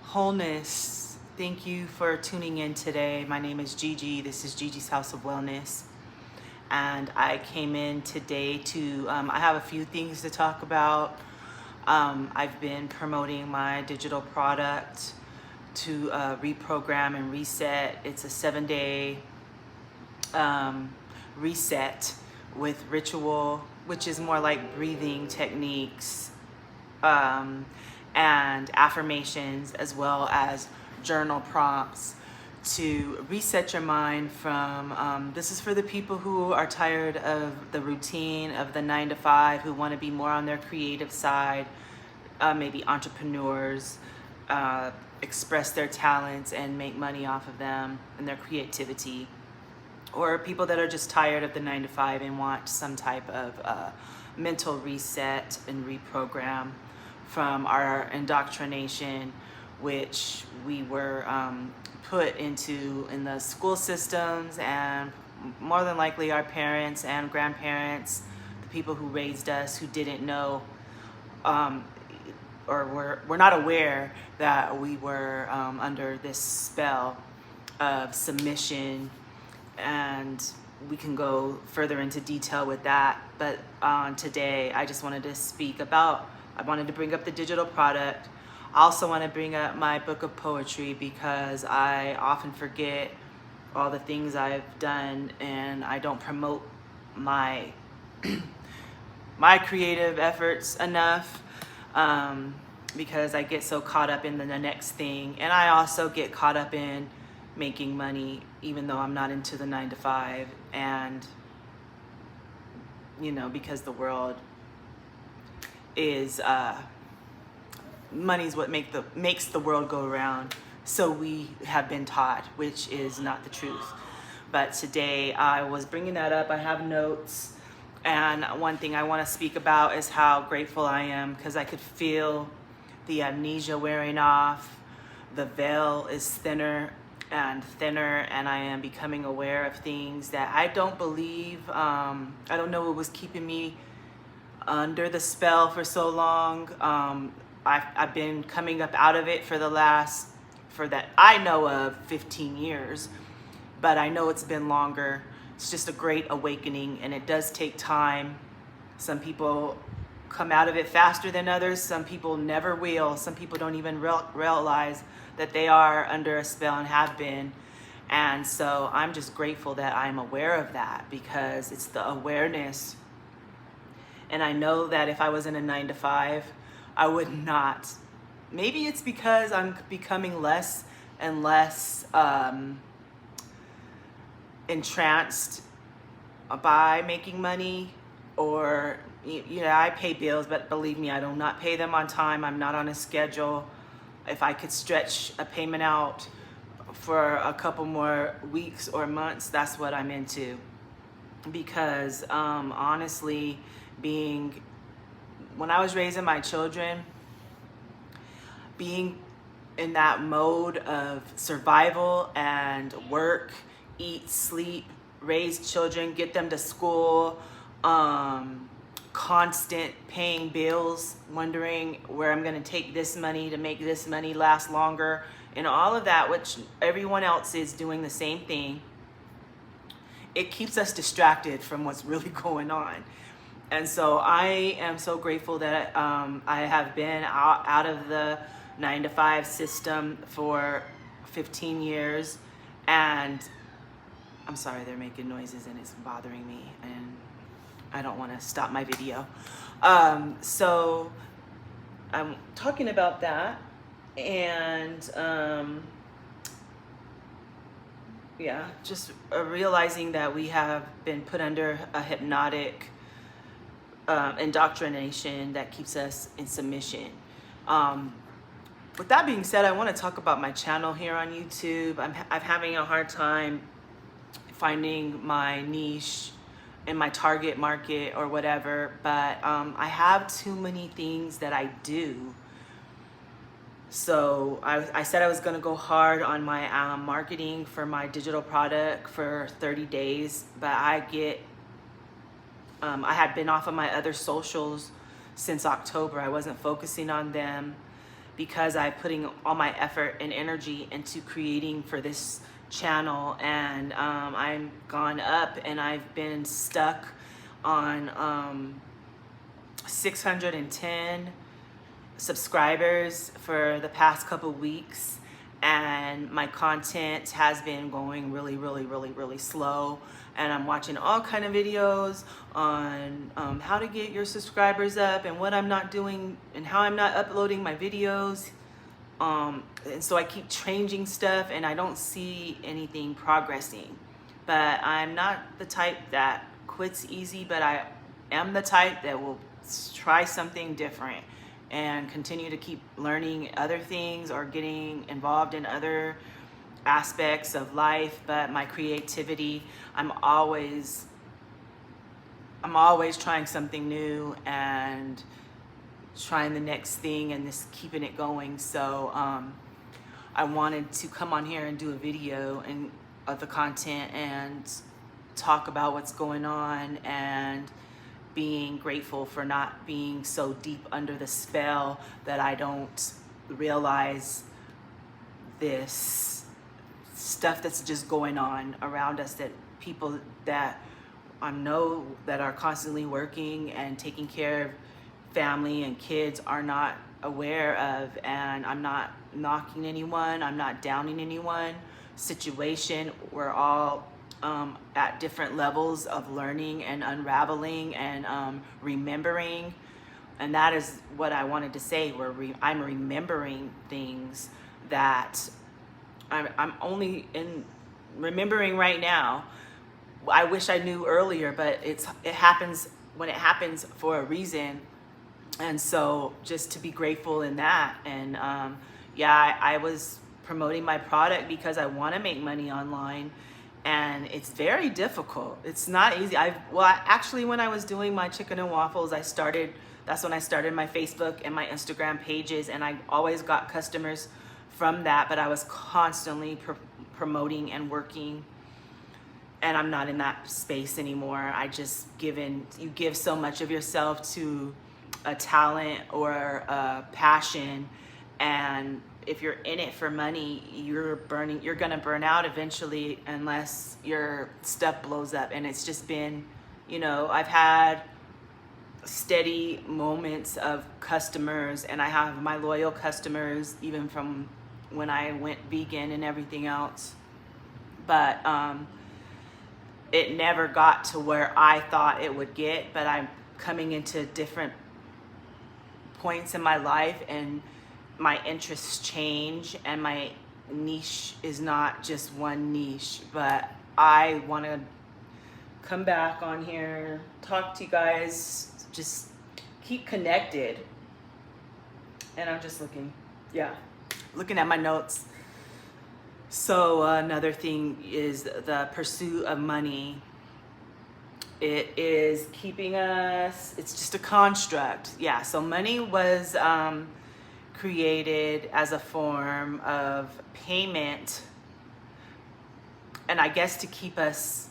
Wholeness. Thank you for tuning in today. My name is Gigi. This is Gigi's House of Wellness. And I came in today to, I have a few things to talk about. I've been promoting my digital product to reprogram and reset. It's a 7-day reset with ritual, which is more like breathing techniques and affirmations, as well as journal prompts to reset your mind from, this is for the people who are tired of the routine of the 9 to 5, who want to be more on their creative side, maybe entrepreneurs, express their talents and make money off of them and their creativity, or people that are just tired of the 9 to 5 and want some type of mental reset and reprogram from our indoctrination, which we were put into in the school systems, and more than likely our parents and grandparents, the people who raised us, who didn't know or were not aware that we were under this spell of submission. And we can go further into detail with that. But today, I just wanted to speak about, I wanted to bring up the digital product. I also want to bring up my book of poetry, because I often forget all the things I've done and I don't promote my my creative efforts enough, because I get so caught up in the next thing. And I also get caught up in making money, even though I'm not into the 9 to 5, and because the world is money's what makes the world go around, so we have been taught, which is not the truth. But today I was bringing that up. I have notes, and one thing I want to speak about is how grateful I am, because I could feel the amnesia wearing off. The veil is thinner and thinner, and I am becoming aware of things that I don't believe. I don't know what was keeping me under the spell for so long. I've been coming up out of it for that I know of 15 years, but I know it's been longer. It's just a great awakening, and it does take time. Some people come out of it faster than others. Some people never will. Some people don't even realize that they are under a spell and have been. And so I'm just grateful that I'm aware of that, because it's the awareness. And I know that if I was in a 9 to 5, I would not. Maybe it's because I'm becoming less and less entranced by making money, or I pay bills, but believe me, I do not pay them on time. I'm not on a schedule. If I could stretch a payment out for a couple more weeks or months, that's what I'm into. Because honestly, when I was raising my children, being in that mode of survival and work, eat, sleep, raise children, get them to school, constant paying bills, wondering where I'm going to take this money to make this money last longer, and all of that, which everyone else is doing the same thing. It keeps us distracted from what's really going on. And so I am so grateful that I have been out of the 9 to 5 system for 15 years. And I'm sorry, they're making noises and it's bothering me, and I don't want to stop my video. So I'm talking about that, and just realizing that we have been put under a hypnotic indoctrination that keeps us in submission. With that being said, I want to talk about my channel here on YouTube. I'm having a hard time finding my niche in my target market or whatever, but I have too many things that I do. So I said I was going to go hard on my marketing for my digital product for 30 days, but I had been off of my other socials since October. I wasn't focusing on them, because I'm putting all my effort and energy into creating for this channel, and I'm gone up and I've been stuck on 610 subscribers for the past couple weeks, and my content has been going really slow, and I'm watching all kind of videos on how to get your subscribers up and what I'm not doing and how I'm not uploading my videos, and so I keep changing stuff and I don't see anything progressing. But I'm not the type that quits easy, but I am the type that will try something different and continue to keep learning other things or getting involved in other aspects of life. But my creativity, I'm always trying something new and trying the next thing and just keeping it going. So I wanted to come on here and do a video and of the content and talk about what's going on, and being grateful for not being so deep under the spell that I don't realize this stuff that's just going on around us, that people that I know that are constantly working and taking care of family and kids are not aware of. And I'm not knocking anyone, I'm not downing anyone situation. We're all at different levels of learning and unraveling and remembering, and that is what I wanted to say. I'm remembering things that I'm only in remembering right now. I wish I knew earlier, but it happens when it happens for a reason, and so just to be grateful in that. And I was promoting my product because I want to make money online, and it's very difficult. It's not easy. Actually, when I was doing my chicken and waffles, that's when I started my Facebook and my Instagram pages, and I always got customers from that, but I was constantly promoting and working, and I'm not in that space anymore. You give so much of yourself to a talent or a passion, and if you're in it for money, you're gonna burn out eventually unless your stuff blows up. And it's just been, I've had steady moments of customers, and I have my loyal customers even from when I went vegan and everything else. But it never got to where I thought it would get. But I'm coming into different points in my life, and my interests change, and my niche is not just one niche. But I want to come back on here, talk to you guys, just keep connected. And I'm just looking at my notes. So another thing is the pursuit of money. It is keeping us, it's just a construct. So money was created as a form of payment, and I guess to keep us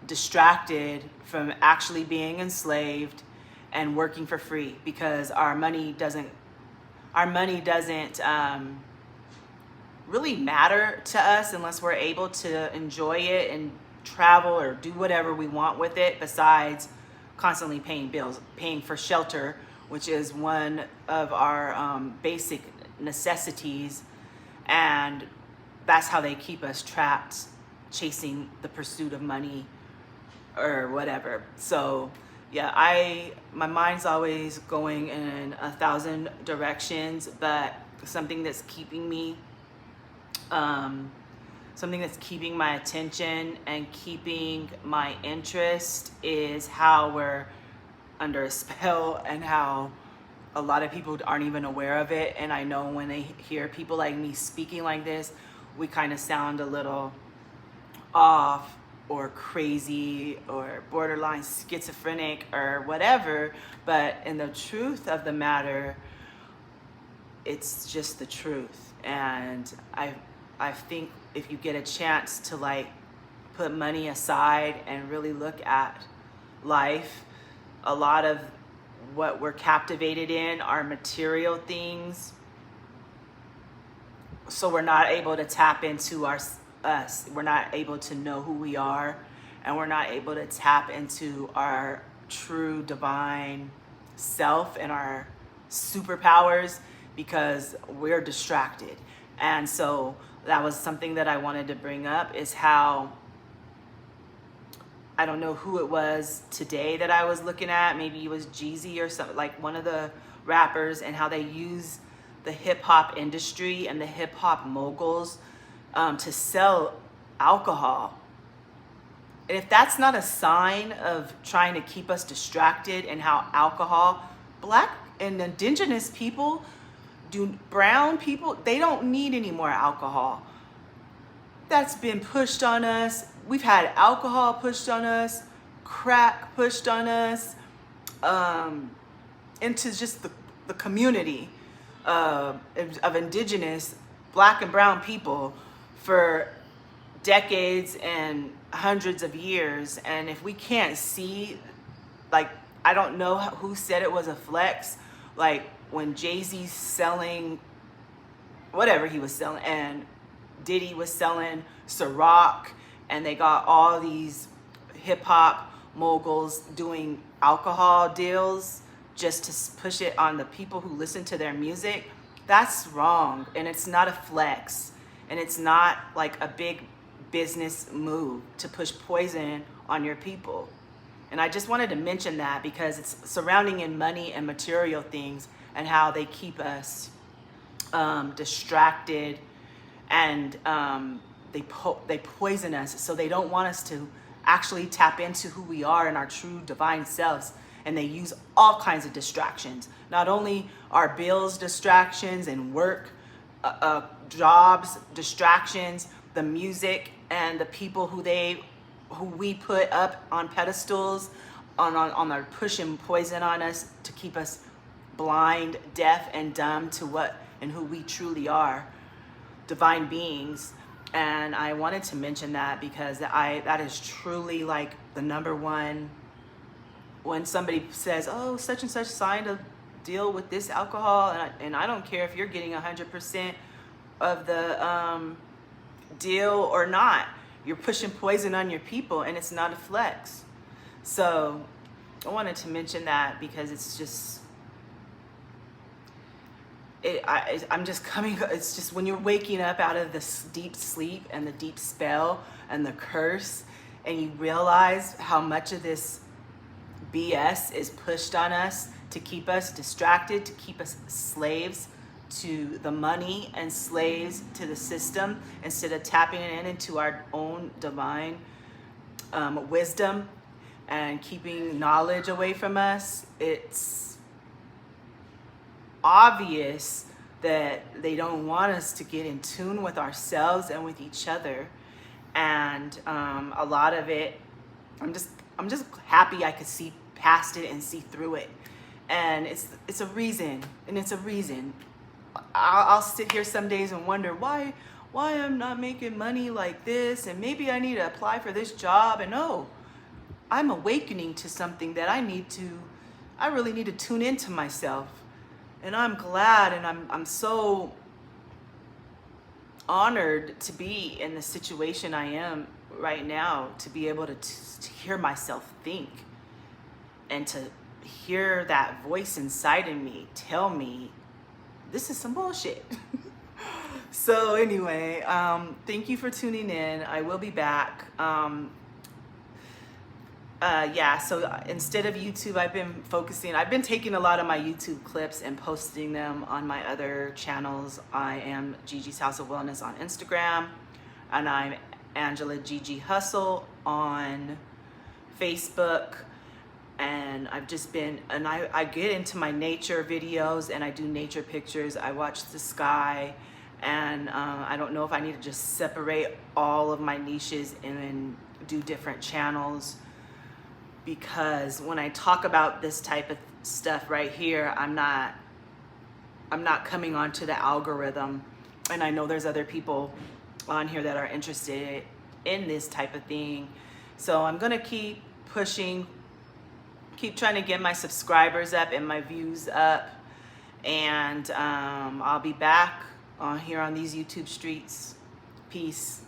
distracted from actually being enslaved and working for free, because our money doesn't really matter to us unless we're able to enjoy it and travel or do whatever we want with it, besides constantly paying bills, paying for shelter, which is one of our basic necessities. And that's how they keep us trapped, chasing the pursuit of money or whatever. So my mind's always going in 1,000 directions, but something that's keeping my attention and keeping my interest is how we're under a spell, and how a lot of people aren't even aware of it. And I know when they hear people like me speaking like this, we kind of sound a little off or crazy or borderline schizophrenic or whatever. But in the truth of the matter, it's just the truth. And I think if you get a chance to put money aside and really look at life, a lot of what we're captivated in are material things. So we're not able to tap into us. We're not able to know who we are, and we're not able to tap into our true divine self and our superpowers because we're distracted. And so that was something that I wanted to bring up, is how, I don't know who it was today that I was looking at, maybe it was Jeezy or something, like one of the rappers, and how they use the hip hop industry and the hip hop moguls to sell alcohol. And if that's not a sign of trying to keep us distracted, and how alcohol, Black and indigenous people, brown people, they don't need any more alcohol. That's been pushed on us. We've had alcohol pushed on us, crack pushed on us, into just the community of indigenous Black and brown people for decades and hundreds of years. And if we can't see, like, I don't know who said it was a flex, like when Jay-Z's selling whatever he was selling, and Diddy was selling Ciroc, and they got all these hip hop moguls doing alcohol deals just to push it on the people who listen to their music. That's wrong, and it's not a flex, and it's not like a big business move to push poison on your people. And I just wanted to mention that because it's surrounding in money and material things, and how they keep us distracted, and they poison us, so they don't want us to actually tap into who we are and our true divine selves. And they use all kinds of distractions, not only our bills distractions and work, jobs distractions, the music and the people who we put up on pedestals, on their pushing poison on us to keep us blind, deaf, and dumb to what and who we truly are, divine beings. And I wanted to mention that because that is truly like the number one. When somebody says, oh, such and such signed a deal with this alcohol, and I don't care if you're getting 100% of the deal or not, you're pushing poison on your people, and it's not a flex. So I wanted to mention that because it's just, it's just when you're waking up out of this deep sleep and the deep spell and the curse, and you realize how much of this BS is pushed on us to keep us distracted, to keep us slaves to the money and slaves to the system, instead of tapping into our own divine wisdom and keeping knowledge away from us. It's obvious that they don't want us to get in tune with ourselves and with each other. And a lot of it, I'm just happy I could see past it and see through it. And it's a reason, and it's a reason. I'll sit here some days and wonder why I'm not making money like this, and maybe I need to apply for this job. And no, I'm awakening to something that I really need to tune into myself. And I'm glad, and I'm so honored to be in the situation I am right now, to be able to hear myself think, and to hear that voice inside of me tell me this is some bullshit. So anyway, thank you for tuning in. I will be back. So instead of YouTube, I've been taking a lot of my YouTube clips and posting them on my other channels. I am Gigi's House of Wellness on Instagram, and I'm Angela Gigi Hustle on Facebook. And I've just been, and I get into my nature videos, and I do nature pictures. I watch the sky, and I don't know if I need to just separate all of my niches and then do different channels, because when I talk about this type of stuff right here, I'm not coming onto the algorithm. And I know there's other people on here that are interested in this type of thing. So I'm gonna keep pushing keep trying to get my subscribers up and my views up. And I'll be back here on these YouTube streets. Peace.